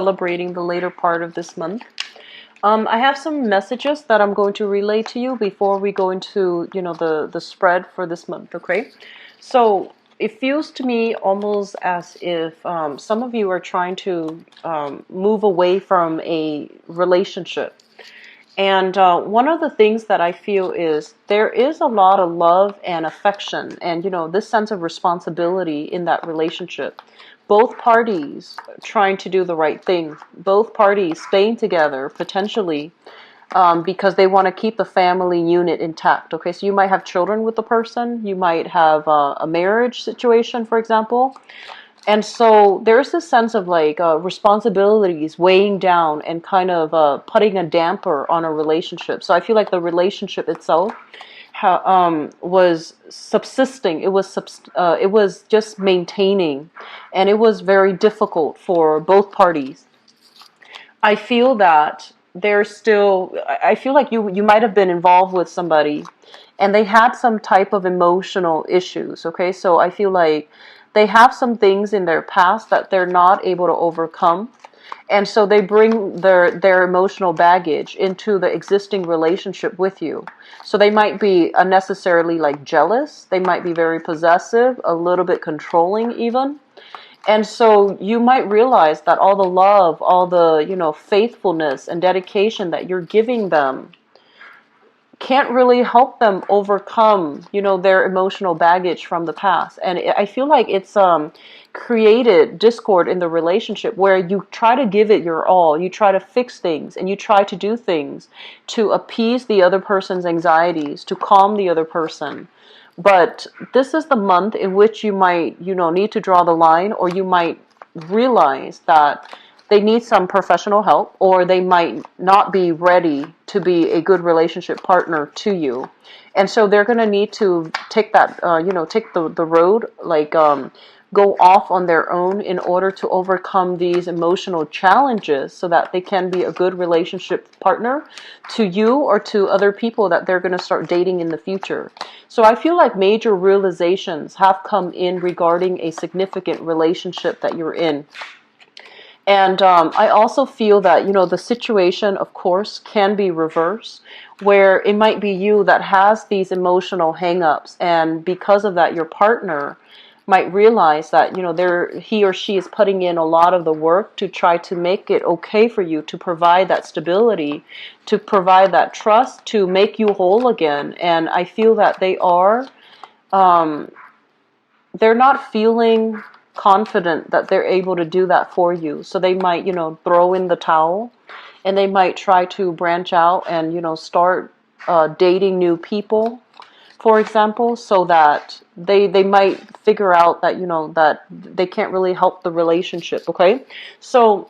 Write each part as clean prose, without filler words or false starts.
celebrating the later part of this month. I have some messages that I'm going to relay to you before we go into, the spread for this month, okay? So it feels to me almost as if some of you are trying to move away from a relationship. And one of the things that I feel is there is a lot of love and affection and, this sense of responsibility in that relationship. Both parties trying to do the right thing, both parties staying together potentially because they want to keep the family unit intact. Okay, so you might have children with the person, you might have a marriage situation, for example. And so there's this sense of like responsibilities weighing down and kind of putting a damper on a relationship. So I feel like the relationship itself was subsisting. It was just maintaining, and it was very difficult for both parties. I feel that there's still. I feel like you might have been involved with somebody, and they had some type of emotional issues. Okay, so I feel like they have some things in their past that they're not able to overcome. And so they bring their emotional baggage into the existing relationship with you. So they might be unnecessarily like jealous. They might be very possessive, a little bit controlling even. And so you might realize that all the love, all the, faithfulness and dedication that you're giving them can't really help them overcome, their emotional baggage from the past. And I feel like it's created discord in the relationship where you try to give it your all, you try to fix things, and you try to do things to appease the other person's anxieties, to calm the other person. But this is the month in which you might, need to draw the line, or you might realize that they need some professional help, or they might not be ready to be a good relationship partner to you. And so they're going to need to take that, take the road, like go off on their own in order to overcome these emotional challenges so that they can be a good relationship partner to you or to other people that they're going to start dating in the future. So I feel like major realizations have come in regarding a significant relationship that you're in. And I also feel that, the situation, of course, can be reversed, where it might be you that has these emotional hangups. And because of that, your partner might realize that, he or she is putting in a lot of the work to try to make it okay for you, to provide that stability, to provide that trust, to make you whole again. And I feel that they're not feeling confident that they're able to do that for you. So they might, throw in the towel, and they might try to branch out and, start dating new people, for example, so that they might figure out that, that they can't really help the relationship, okay? So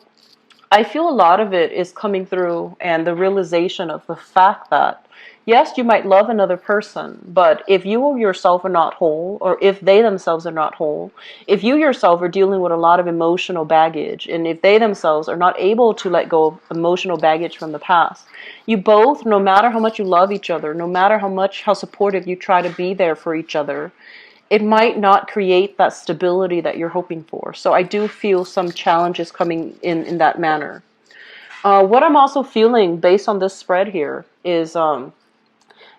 I feel a lot of it is coming through, and the realization of the fact that yes, you might love another person, but if you yourself are not whole, or if they themselves are not whole, if you yourself are dealing with a lot of emotional baggage, and if they themselves are not able to let go of emotional baggage from the past, you both, no matter how much you love each other, no matter how supportive you try to be there for each other, it might not create that stability that you're hoping for. So I do feel some challenges coming in that manner. What I'm also feeling based on this spread here is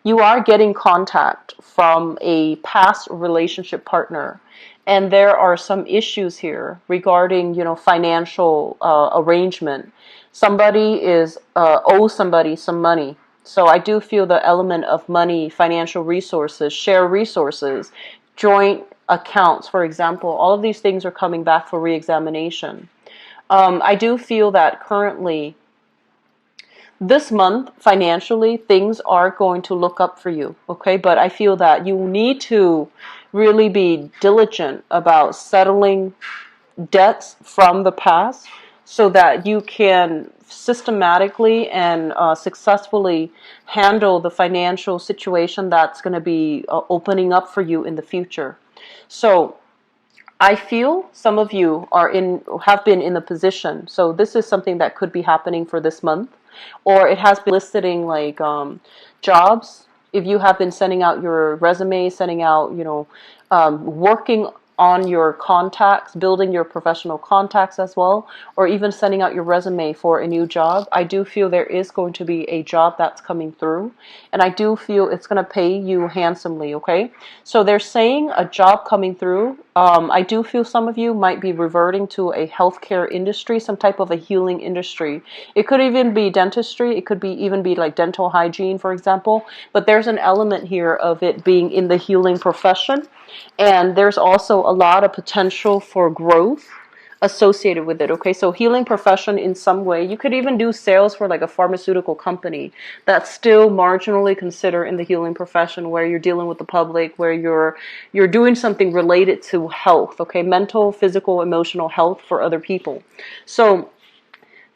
you are getting contact from a past relationship partner, and there are some issues here regarding, financial arrangement. Somebody is owes somebody some money. So I do feel the element of money, financial resources, share resources, joint accounts, for example, all of these things are coming back for reexamination. I do feel that currently, this month, financially, things are going to look up for you, okay? But I feel that you need to really be diligent about settling debts from the past so that you can systematically and successfully handle the financial situation that's going to be opening up for you in the future. So I feel some of you have been in the position. So this is something that could be happening for this month, or it has been listing like jobs. If you have been sending out your resume, sending out, working on your contacts, building your professional contacts as well, or even sending out your resume for a new job, I do feel there is going to be a job that's coming through, and I do feel it's going to pay you handsomely, okay? So they're saying a job coming through. I do feel some of you might be reverting to a healthcare industry, some type of a healing industry. It could even be dentistry. It could be even be like dental hygiene, for example. But there's an element here of it being in the healing profession. And there's also a lot of potential for growth associated with it, okay? So healing profession in some way. You could even do sales for like a pharmaceutical company that's still marginally considered in the healing profession, where you're dealing with the public, where you're doing something related to health, okay? Mental, physical, emotional health for other people. So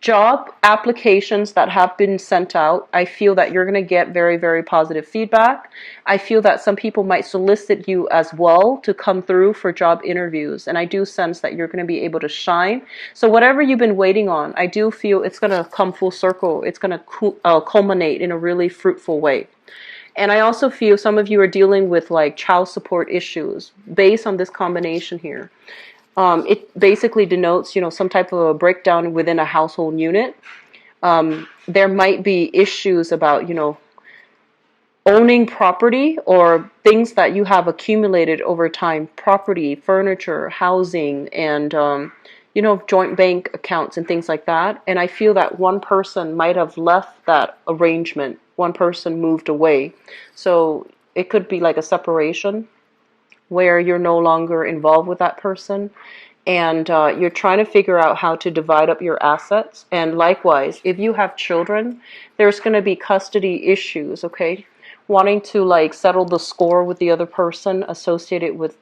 job applications that have been sent out, I feel that you're going to get very, very positive feedback. I feel that some people might solicit you as well to come through for job interviews, and I do sense that you're going to be able to shine. So whatever you've been waiting on, I do feel it's going to come full circle. It's going to culminate in a really fruitful way. And I also feel some of you are dealing with like child support issues based on this combination here. It basically denotes, some type of a breakdown within a household unit. There might be issues about, owning property or things that you have accumulated over time, property, furniture, housing, and, joint bank accounts and things like that. And I feel that one person might have left that arrangement. One person moved away. So it could be like a separation, where you're no longer involved with that person, and you're trying to figure out how to divide up your assets. And likewise, if you have children, there's going to be custody issues, okay? Wanting to like settle the score with the other person associated with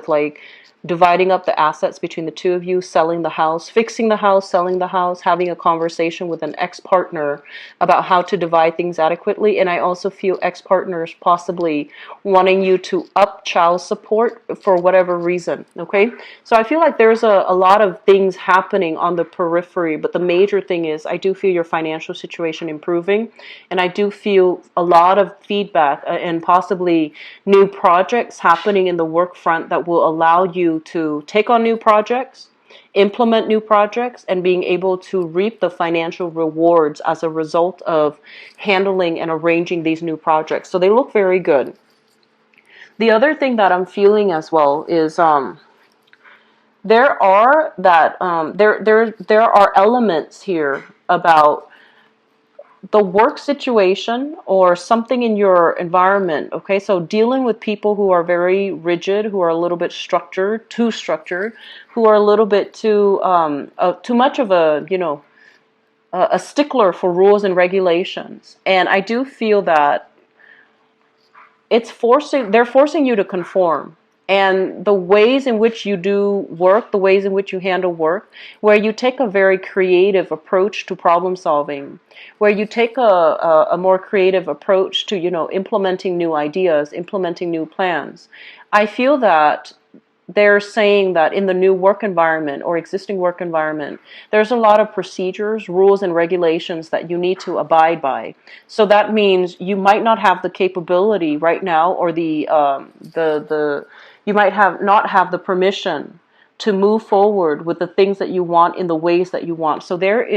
like dividing up the assets between the two of you, selling the house, fixing the house, selling the house, having a conversation with an ex-partner about how to divide things adequately. And I also feel ex-partners possibly wanting you to up child support for whatever reason, okay? So I feel like there's a lot of things happening on the periphery, but the major thing is I do feel your financial situation improving, and I do feel a lot of feedback and possibly new projects happening in the work front that will allow you to take on new projects, implement new projects, and being able to reap the financial rewards as a result of handling and arranging these new projects. So they look very good. The other thing that I'm feeling as well is there are elements here about the work situation or something in your environment, okay? So dealing with people who are very rigid, who are a little bit too structured, who are a little bit too much of a stickler for rules and regulations. And I do feel that they're forcing you to conform. And the ways in which you do work, the ways in which you handle work, where you take a very creative approach to problem solving, where you take a more creative approach to, implementing new ideas, implementing new plans. I feel that they're saying that in the new work environment or existing work environment, there's a lot of procedures, rules, and regulations that you need to abide by. So that means you might not have the capability right now, or you might not have the permission to move forward with the things that you want in the ways that you want. So there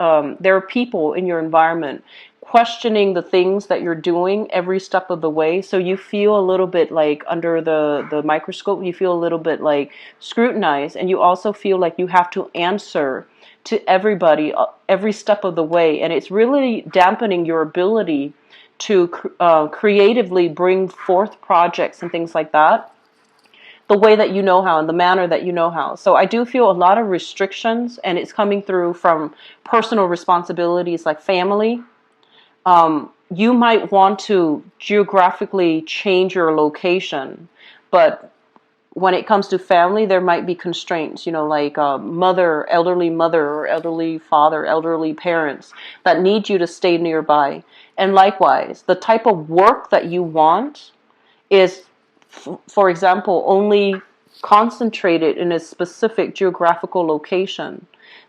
are people in your environment questioning the things that you're doing every step of the way. So you feel a little bit like under the microscope, you feel a little bit like scrutinized, and you also feel like you have to answer to everybody every step of the way. And it's really dampening your ability to creatively bring forth projects and things like that the way that you know how, in the manner that you know how. So I do feel a lot of restrictions, and it's coming through from personal responsibilities like family. You might want to geographically change your location, but when it comes to family, there might be constraints, like elderly mother or elderly father, elderly parents that need you to stay nearby. And likewise, the type of work that you want is, for example, only concentrated in a specific geographical location.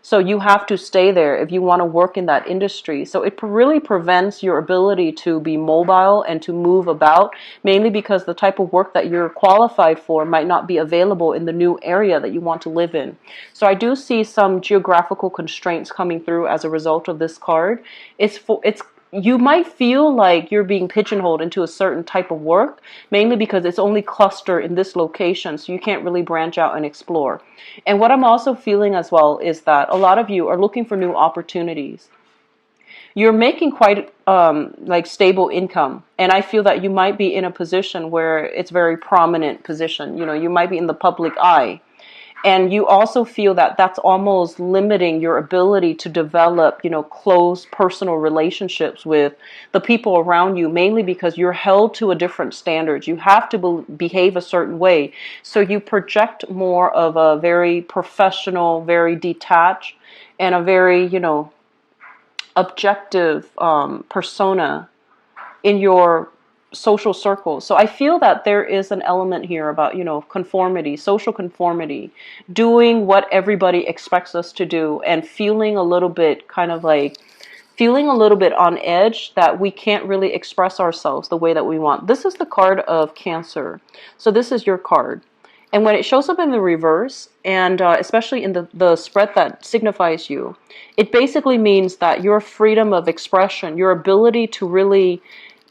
So you have to stay there if you want to work in that industry. So it really prevents your ability to be mobile and to move about, mainly because the type of work that you're qualified for might not be available in the new area that you want to live in. So I do see some geographical constraints coming through as a result of this card. It's you might feel like you're being pigeonholed into a certain type of work, mainly because it's only clustered in this location, so you can't really branch out and explore. And what I'm also feeling as well is that a lot of you are looking for new opportunities. You're making quite like stable income, and I feel that you might be in a position where it's very prominent position. You know, you might be in the public eye. And you also feel that that's almost limiting your ability to develop, you know, close personal relationships with the people around you, mainly because you're held to a different standard. You have to behave a certain way. So you project more of a very professional, very detached, and a very, you know, objective persona in your social circles. So I feel that there is an element here about, you know, conformity, social conformity, doing what everybody expects us to do, and feeling a little bit kind of like feeling a little bit on edge that we can't really express ourselves the way that we want. This is the card of Cancer. So this is your card. And when it shows up in the reverse, and especially in the spread that signifies you, it basically means that your freedom of expression, your ability to really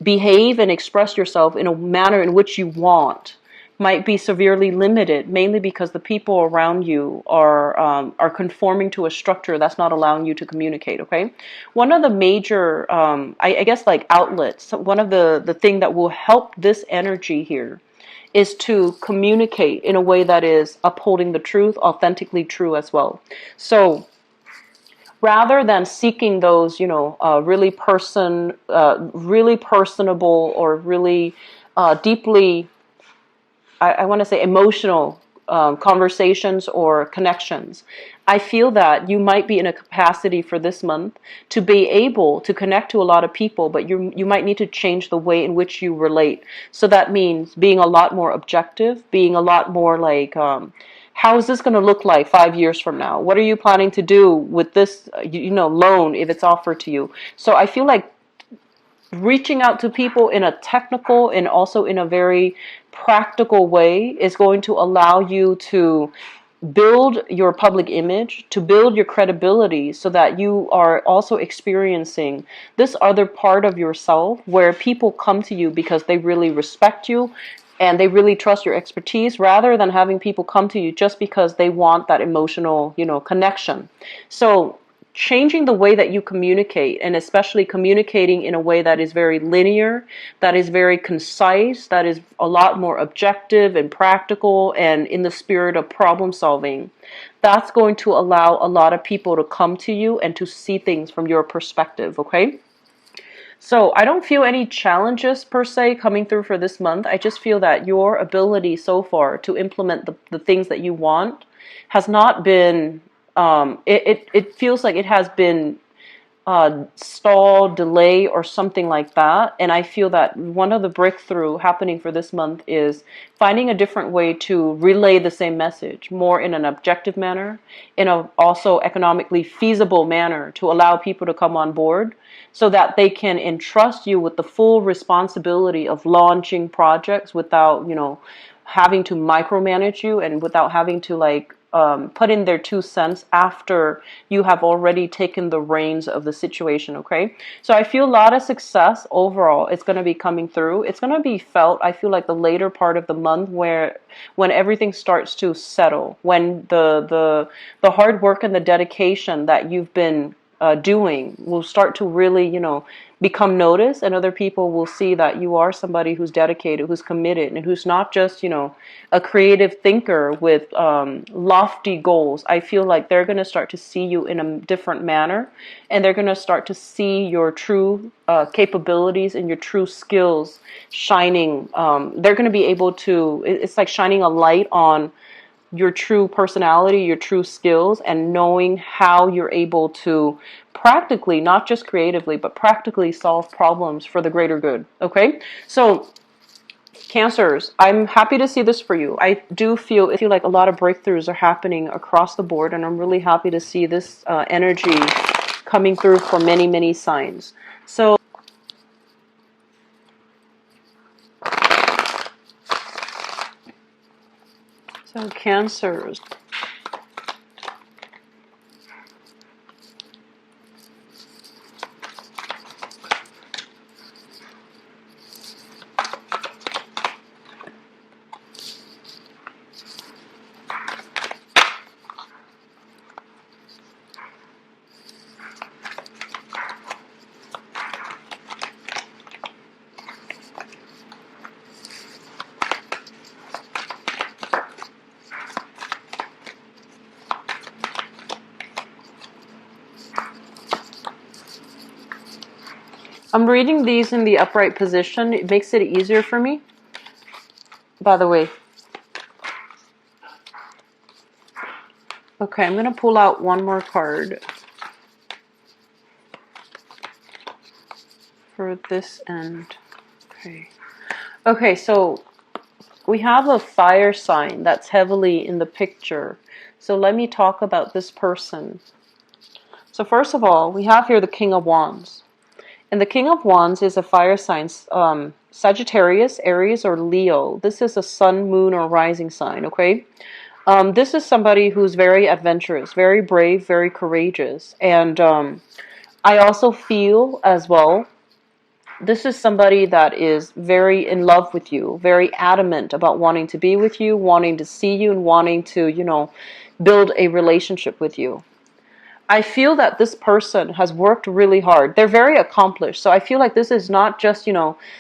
behave and express yourself in a manner in which you want, might be severely limited, mainly because the people around you are conforming to a structure that's not allowing you to communicate. Okay, one of the major, I guess, like outlets. One of the thing that will help this energy here is to communicate in a way that is upholding the truth, authentically true as well. So rather than seeking those, you know, really personable or really deeply, I want to say emotional conversations or connections, I feel that you might be in a capacity for this month to be able to connect to a lot of people, but you might need to change the way in which you relate. So that means being a lot more objective, being a lot more like, how is this going to look like 5 years from now? What are you planning to do with this, you know, loan if it's offered to you? So I feel like reaching out to people in a technical and also in a very practical way is going to allow you to build your public image, to build your credibility, so that you are also experiencing this other part of yourself where people come to you because they really respect you and they really trust your expertise, rather than having people come to you just because they want that emotional, you know, connection. So changing the way that you communicate, and especially communicating in a way that is very linear, that is very concise, that is a lot more objective and practical and in the spirit of problem solving, that's going to allow a lot of people to come to you and to see things from your perspective. Okay, so I don't feel any challenges per se coming through for this month. I just feel that your ability so far to implement the things that you want has not been, it feels like it has been stall, delay, or something like that. And I feel that one of the breakthrough happening for this month is finding a different way to relay the same message, more in an objective manner, in a also economically feasible manner, to allow people to come on board so that they can entrust you with the full responsibility of launching projects without, you know, having to micromanage you, and without having to like put in their 2 cents after you have already taken the reins of the situation. Okay, so I feel a lot of success overall. It's going to be coming through. It's going to be felt, I feel like, the later part of the month, where when everything starts to settle, when the hard work and the dedication that you've been doing will start to really, you know, become noticed, and other people will see that you are somebody who's dedicated, who's committed, and who's not just, you know, a creative thinker with lofty goals. I feel like they're going to start to see you in a different manner, and they're going to start to see your true capabilities and your true skills shining. They're going to be able to, it's like shining a light on your true personality, your true skills, and knowing how you're able to practically, not just creatively, but practically solve problems for the greater good. Okay? So Cancers, I'm happy to see this for you. I do feel like a lot of breakthroughs are happening across the board, and I'm really happy to see this energy coming through for many, many signs. So Cancers. I'm reading these in the upright position. It makes it easier for me. By the way. Okay, I'm going to pull out one more card for this end. Okay. Okay, so we have a fire sign that's heavily in the picture. So let me talk about this person. So first of all, we have here the King of Wands. And the King of Wands is a fire sign, Sagittarius, Aries, or Leo. This is a sun, moon, or rising sign, okay? This is somebody who's very adventurous, very brave, very courageous. And I also feel as well, this is somebody that is very in love with you, very adamant about wanting to be with you, wanting to see you, and wanting to, build a relationship with you. I feel that this person has worked really hard. They're very accomplished. So I feel like this is not just,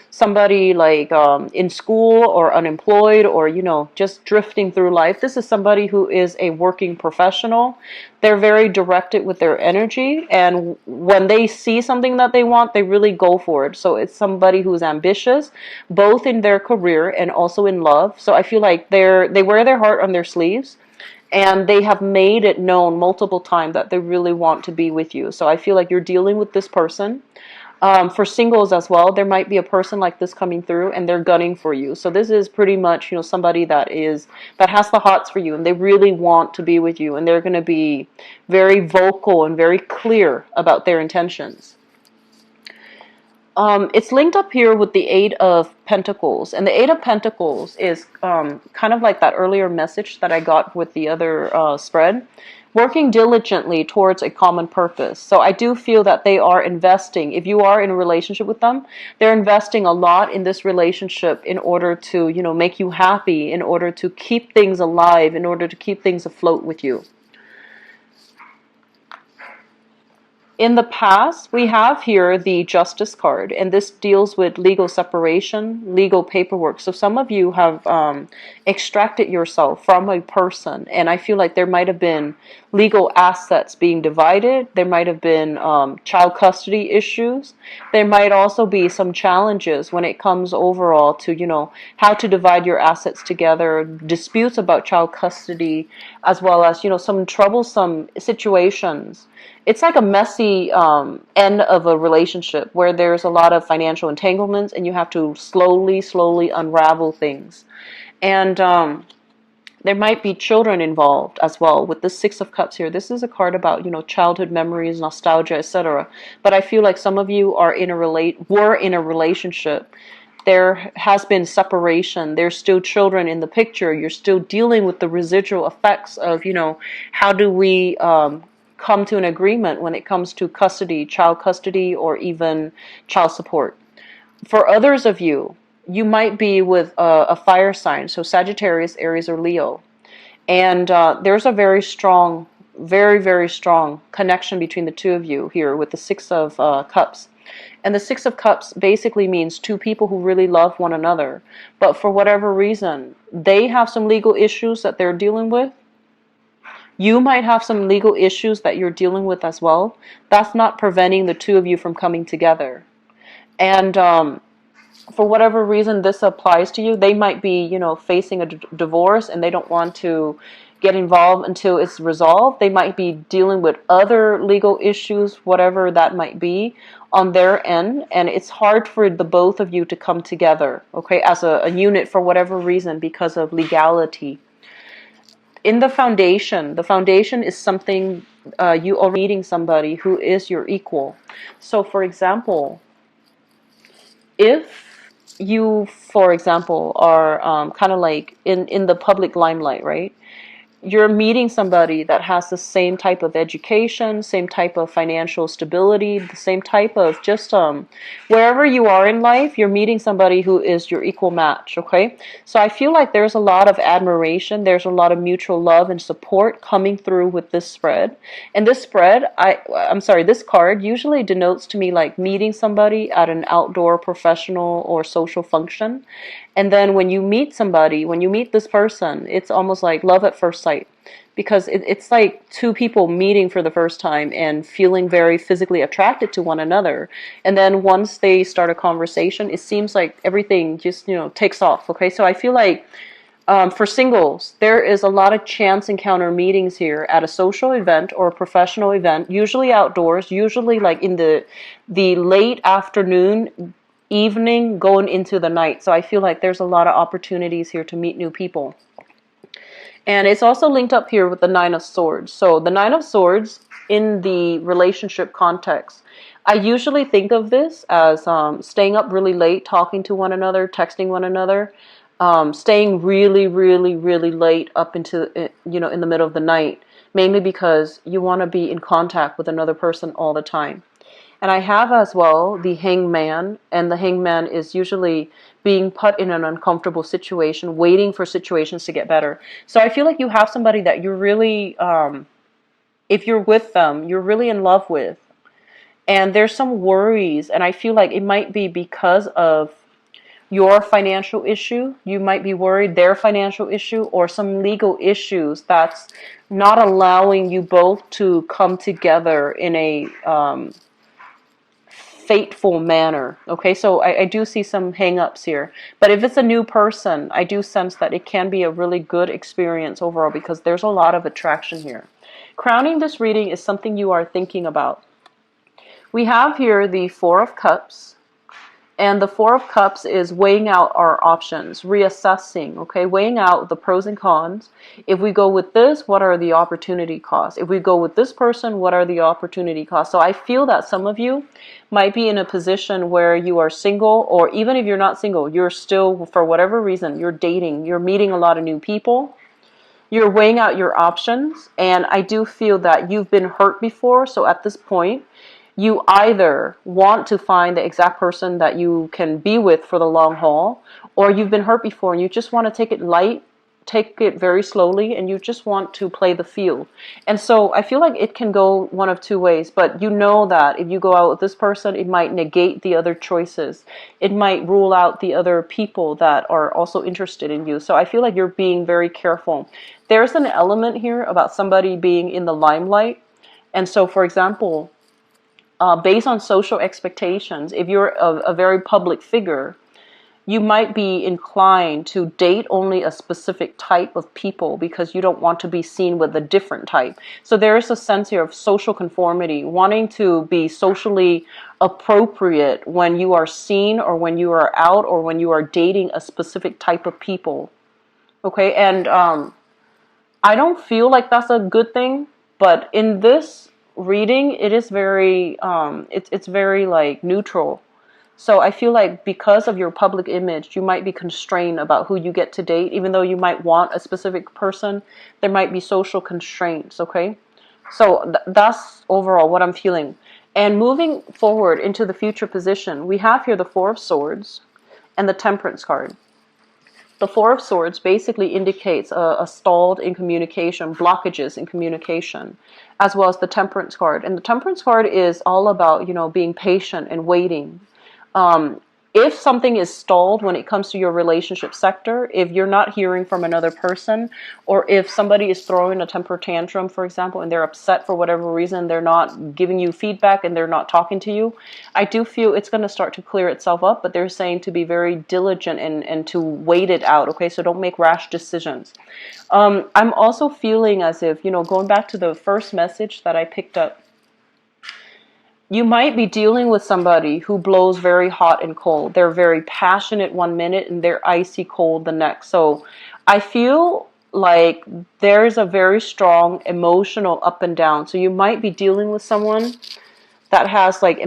somebody like in school or unemployed or, just drifting through life. This is somebody who is a working professional. They're very directed with their energy. And when they see something that they want, they really go for it. So it's somebody who's ambitious, both in their career and also in love. So I feel like they wear their heart on their sleeves. And they have made it known multiple times that they really want to be with you. So I feel like you're dealing with this person. For singles as well, there might be a person like this coming through and they're gunning for you. So this is pretty much, somebody that has the hots for you and they really want to be with you. And they're going to be very vocal and very clear about their intentions. It's linked up here with the Eight of Pentacles. And the Eight of Pentacles is kind of like that earlier message that I got with the other spread. Working diligently towards a common purpose. So I do feel that they are investing. If you are in a relationship with them, they're investing a lot in this relationship in order to, make you happy, in order to keep things alive, in order to keep things afloat with you. In the past, we have here the Justice card, and this deals with legal separation, legal paperwork. So some of you have extracted yourself from a person, and I feel like there might have been legal assets being divided. There might have been child custody issues. There might also be some challenges when it comes overall to, how to divide your assets together, disputes about child custody, as well as, some troublesome situations. It's like a messy end of a relationship where there's a lot of financial entanglements and you have to slowly unravel things. And there might be children involved as well with the Six of Cups here. This is a card about, childhood memories, nostalgia, etc. But I feel like some of you were in a relationship. There has been separation. There's still children in the picture. You're still dealing with the residual effects of, how do we come to an agreement when it comes to custody, child custody, or even child support. For others of you, you might be with a fire sign, so Sagittarius, Aries, or Leo. And there's a very strong, very strong connection between the two of you here with the Six of Cups. And the Six of Cups basically means two people who really love one another. But for whatever reason, they have some legal issues that they're dealing with. You might have some legal issues that you're dealing with as well. That's not preventing the two of you from coming together. And for whatever reason this applies to you, they might be, facing a divorce and they don't want to, get involved until it's resolved. They might be dealing with other legal issues, whatever that might be, on their end, and it's hard for the both of you to come together, okay, as a unit for whatever reason because of legality. In the foundation is something you are meeting somebody who is your equal. So, for example, if you, for example, are kind of like in the public limelight, right? You're meeting somebody that has the same type of education, same type of financial stability, the same type of just wherever you are in life, you're meeting somebody who is your equal match, okay? So I feel like there's a lot of admiration, there's a lot of mutual love and support coming through with this spread. And this spread, I'm sorry, this card usually denotes to me like meeting somebody at an outdoor professional or social function. And then when you meet somebody, when you meet this person, it's almost like love at first sight. Because it's like two people meeting for the first time and feeling very physically attracted to one another. And then once they start a conversation, it seems like everything just, takes off. Okay, so I feel like for singles, there is a lot of chance encounter meetings here at a social event or a professional event, usually outdoors, usually like in the late afternoon, evening, going into the night. So I feel like there's a lot of opportunities here to meet new people. And it's also linked up here with the Nine of Swords. So the Nine of Swords in the relationship context, I usually think of this as staying up really late, talking to one another, texting one another, staying really, really, really late up into, in the middle of the night, mainly because you want to be in contact with another person all the time. And I have as well the hangman, and the hangman is usually being put in an uncomfortable situation, waiting for situations to get better. So I feel like you have somebody that you're really, if you're with them, you're really in love with. And there's some worries, and I feel like it might be because of your financial issue. You might be worried their financial issue or some legal issues that's not allowing you both to come together in a fateful manner. Okay, so I do see some hang-ups here. But if it's a new person, I do sense that it can be a really good experience overall because there's a lot of attraction here. Crowning this reading is something you are thinking about. We have here the Four of Cups. And the Four of Cups is weighing out our options, reassessing, okay, weighing out the pros and cons. If we go with this, what are the opportunity costs? If we go with this person, what are the opportunity costs? So I feel that some of you might be in a position where you are single, or even if you're not single, you're still, for whatever reason, you're dating, you're meeting a lot of new people. You're weighing out your options, and I do feel that you've been hurt before, so at this point, you either want to find the exact person that you can be with for the long haul, or you've been hurt before and you just want to take it light, take it very slowly, and you just want to play the field. And so I feel like it can go one of two ways, but you know that if you go out with this person, it might negate the other choices. It might rule out the other people that are also interested in you. So I feel like you're being very careful. There's an element here about somebody being in the limelight. And so, for example, based on social expectations, if you're a very public figure, you might be inclined to date only a specific type of people because you don't want to be seen with a different type. So there is a sense here of social conformity, wanting to be socially appropriate when you are seen or when you are out or when you are dating a specific type of people. Okay, and I don't feel like that's a good thing, but in this reading, it is very, it's very like neutral. So I feel like because of your public image, you might be constrained about who you get to date, even though you might want a specific person. There might be social constraints, okay? So that's overall what I'm feeling. And moving forward into the future position, we have here the Four of Swords and the Temperance card. The Four of Swords basically indicates a stalled in communication, blockages in communication, as well as the Temperance card. And the Temperance card is all about, being patient and waiting. if something is stalled when it comes to your relationship sector, if you're not hearing from another person, or if somebody is throwing a temper tantrum, for example, and they're upset for whatever reason, they're not giving you feedback and they're not talking to you, I do feel it's going to start to clear itself up, but they're saying to be very diligent and to wait it out, okay? So don't make rash decisions. I'm also feeling as if, going back to the first message that I picked up, you might be dealing with somebody who blows very hot and cold. They're very passionate one minute and they're icy cold the next. So I feel like there's a very strong emotional up and down. So you might be dealing with someone that has like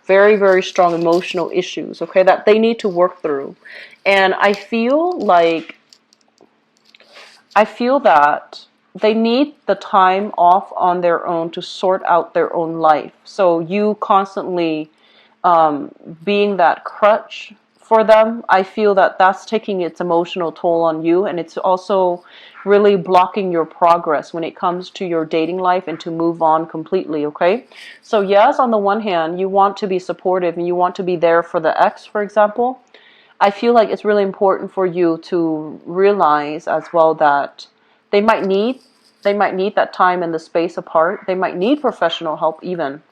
very, very strong emotional issues, okay, that they need to work through. And I feel that they need the time off on their own to sort out their own life. So you constantly being that crutch for them, I feel that that's taking its emotional toll on you, and it's also really blocking your progress when it comes to your dating life and to move on completely, okay? So yes, on the one hand, you want to be supportive and you want to be there for the ex, for example. I feel like it's really important for you to realize as well that they might need that time and the space apart. They might need professional help even.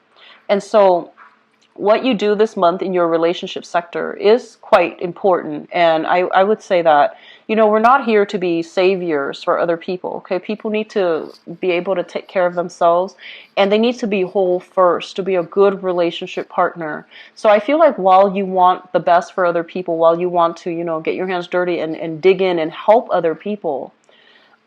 And so what you do this month in your relationship sector is quite important. And I would say that, we're not here to be saviors for other people, okay? People need to be able to take care of themselves, and they need to be whole first to be a good relationship partner. So I feel like while you want the best for other people, while you want to, get your hands dirty and dig in and help other people,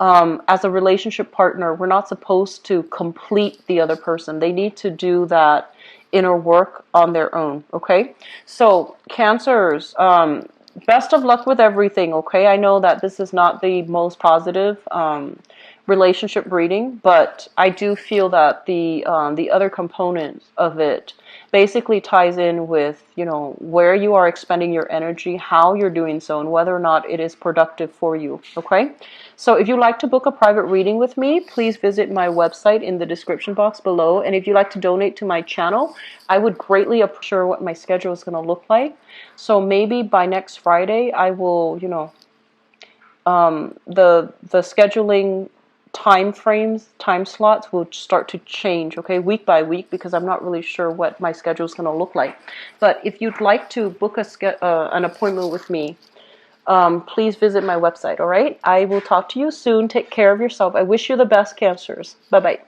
as a relationship partner, we're not supposed to complete the other person. They need to do that inner work on their own, okay? So, Cancers, best of luck with everything, okay? I know that this is not the most positive relationship reading, but I do feel that the other components of it basically ties in with, where you are expending your energy, how you're doing so, and whether or not it is productive for you, okay? So if you'd like to book a private reading with me, please visit my website in the description box below. And if you'd like to donate to my channel, I would greatly appreciate what my schedule is going to look like. So maybe by next Friday, I will, the scheduling time slots will start to change, okay, week by week, because I'm not really sure what my schedule is going to look like. But if you'd like to book an appointment with me, please visit my website, all right? I will talk to you soon. Take care of yourself. I wish you the best, Cancers. Bye-bye.